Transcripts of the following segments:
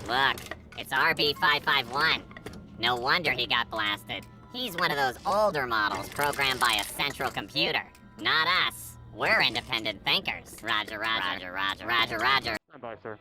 Look, it's RB551. No wonder he got blasted. He's one of those older models programmed by a central computer. Not us. We're independent thinkers. Roger, roger, roger, roger, roger. Bye, sir.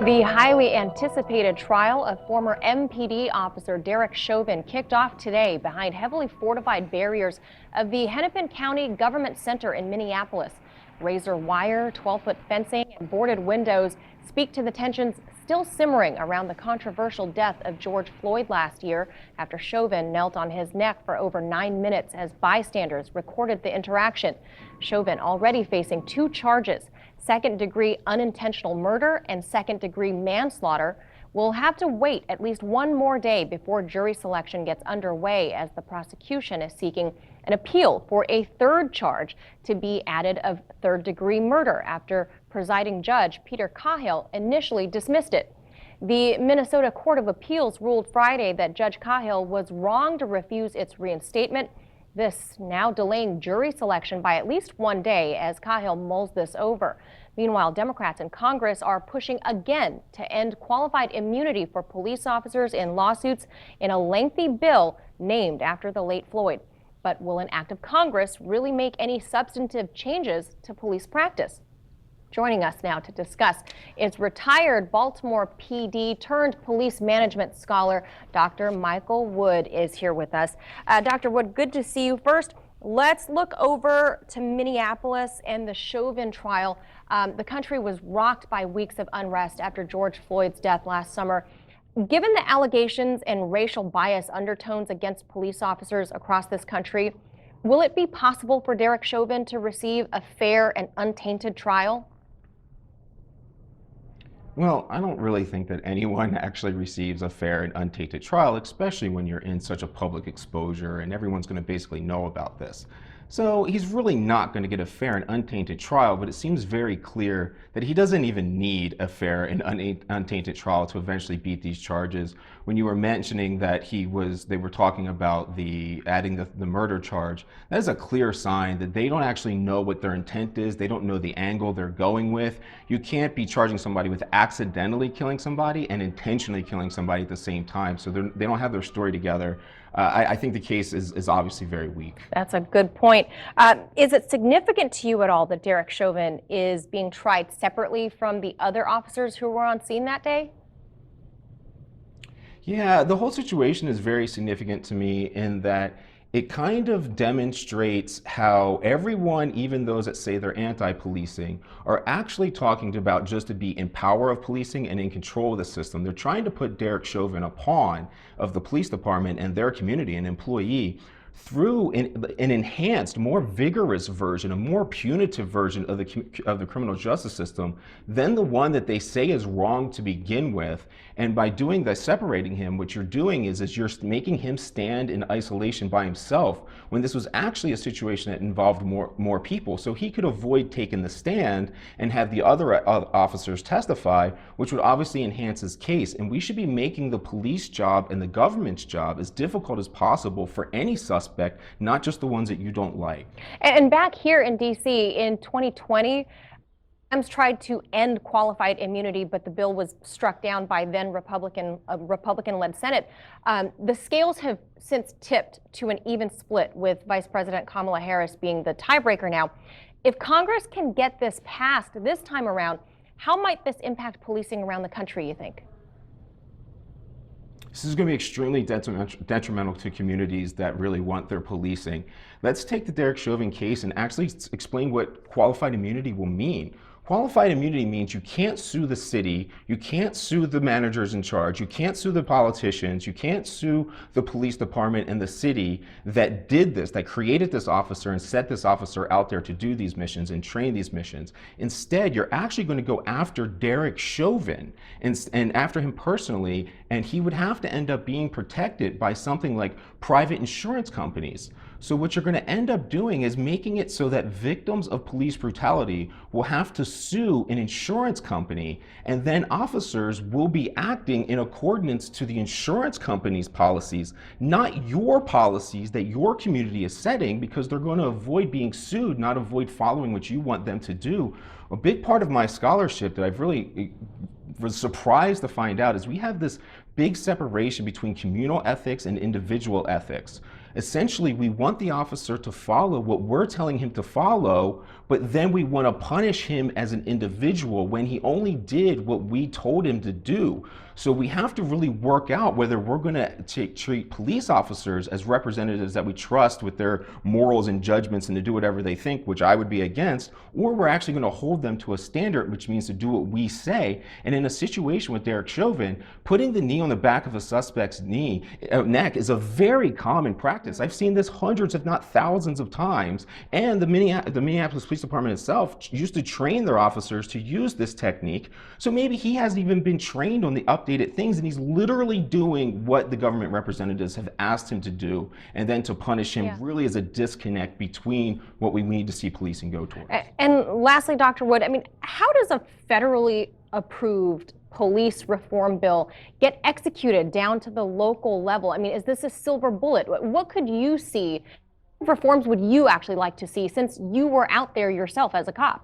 The highly anticipated trial of former MPD officer Derek Chauvin kicked off today behind heavily fortified barriers of the Hennepin County Government Center in Minneapolis. Razor wire, 12-foot fencing, and boarded windows speak to the tensions still simmering around the controversial death of George Floyd last year after Chauvin knelt on his neck for over 9 minutes as bystanders recorded the interaction. Chauvin already facing 2 charges. Second-degree unintentional murder and second-degree manslaughter. Will have to wait at least one more day before jury selection gets underway as the prosecution is seeking an appeal for a 3rd charge to be added of third-degree murder after presiding judge Peter Cahill initially dismissed it. The Minnesota Court of Appeals ruled Friday that Judge Cahill was wrong to refuse its reinstatement. This now delaying jury selection by at least one day as Cahill mulls this over. Meanwhile, Democrats in Congress are pushing again to end qualified immunity for police officers in lawsuits in a lengthy bill named after the late Floyd. But will an act of Congress really make any substantive changes to police practice? Joining us now to discuss is retired Baltimore PD turned police management scholar, Dr. Michael Wood is here with us. Dr. Wood, good to see you. First, let's look over to Minneapolis and the Chauvin trial. The country was rocked by weeks of unrest after George Floyd's death last summer. Given the allegations and racial bias undertones against police officers across this country, will it be possible for Derek Chauvin to receive a fair and untainted trial? Well, I don't really think that anyone actually receives a fair and untainted trial, especially when you're in such a public exposure and everyone's going to basically know about this. So he's really not going to get a fair and untainted trial, but it seems very clear that he doesn't even need a fair and untainted trial to eventually beat these charges. When you were mentioning that they were talking about adding the murder charge, that is a clear sign that they don't actually know what their intent is. They don't know the angle they're going with. You can't be charging somebody with accidentally killing somebody and intentionally killing somebody at the same time. So they don't have their story together. I think the case is obviously very weak. That's a good point. Is it significant to you at all that Derek Chauvin is being tried separately from the other officers who were on scene that day? Yeah, the whole situation is very significant to me in that it kind of demonstrates how everyone, even those that say they're anti-policing, are actually talking about just to be in power of policing and in control of the system. They're trying to put Derek Chauvin a pawn of the police department and their community, an employee, through an enhanced, more vigorous version, a more punitive version of the criminal justice system than the one that they say is wrong to begin with. And by doing that, separating him, what you're doing is you're making him stand in isolation by himself when this was actually a situation that involved more people. So he could avoid taking the stand and have the other officers testify, which would obviously enhance his case. And we should be making the police job and the government's job as difficult as possible for any suspect, not just the ones that you don't like. And back here in D.C. in 2020, Dems tried to end qualified immunity, but the bill was struck down by then Republican-led Senate. The scales have since tipped to an even split, with Vice President Kamala Harris being the tiebreaker now. If Congress can get this passed this time around, how might this impact policing around the country, you think? This is going to be extremely detrimental to communities that really want their policing. Let's take the Derek Chauvin case and actually explain what qualified immunity will mean. Qualified immunity means you can't sue the city, you can't sue the managers in charge, you can't sue the politicians, you can't sue the police department and the city that did this, that created this officer and set this officer out there to do these missions and train these missions. Instead, you're actually going to go after Derek Chauvin and after him personally, and he would have to end up being protected by something like private insurance companies. So what you're going to end up doing is making it so that victims of police brutality will have to sue an insurance company, and then officers will be acting in accordance to the insurance company's policies, not your policies that your community is setting, because they're going to avoid being sued, not avoid following what you want them to do. A big part of my scholarship that I've really was surprised to find out is we have this big separation between communal ethics and individual ethics. Essentially, we want the officer to follow what we're telling him to follow, but then we want to punish him as an individual when he only did what we told him to do. So we have to really work out whether we're going to treat police officers as representatives that we trust with their morals and judgments and to do whatever they think, which I would be against, or we're actually going to hold them to a standard, which means to do what we say. And in a situation with Derek Chauvin, putting the knee on the back of a suspect's neck is a very common practice. I've seen this hundreds, if not thousands of times. And the Minneapolis Police Department itself used to train their officers to use this technique. So maybe he hasn't even been trained on the updated things, and he's literally doing what the government representatives have asked him to do, and then to punish him really is a disconnect between what we need to see policing go towards. And lastly, Dr. Wood, I mean, how does a federally approved police reform bill get executed down to the local level? I mean, is this a silver bullet? What could you see? What reforms would you actually like to see, since you were out there yourself as a cop?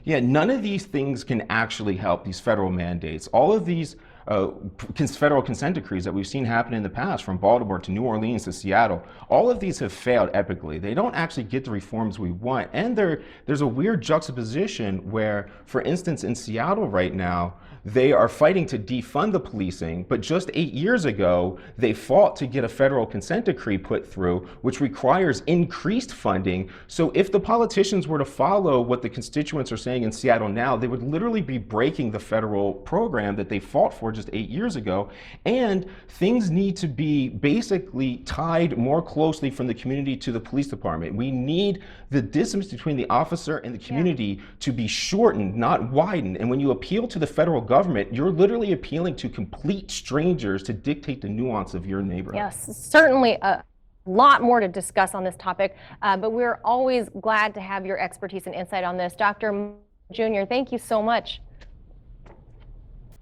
Yeah, none of these things can actually help, these federal mandates. All of these federal consent decrees that we've seen happen in the past, from Baltimore to New Orleans to Seattle, all of these have failed epically. They don't actually get the reforms we want. And there's a weird juxtaposition where, for instance, in Seattle right now, they are fighting to defund the policing, but just 8 years ago, they fought to get a federal consent decree put through, which requires increased funding. So if the politicians were to follow what the constituents are saying in Seattle now, they would literally be breaking the federal program that they fought for just 8 years ago. And things need to be basically tied more closely from the community to the police department. We need the distance between the officer and the community to be shortened, not widened. And when you appeal to the federal government, you're literally appealing to complete strangers to dictate the nuance of your neighborhood. Yes, certainly a lot more to discuss on this topic, but we're always glad to have your expertise and insight on this. Dr. Jr., thank you so much.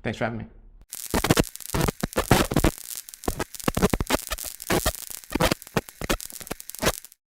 Thanks for having me.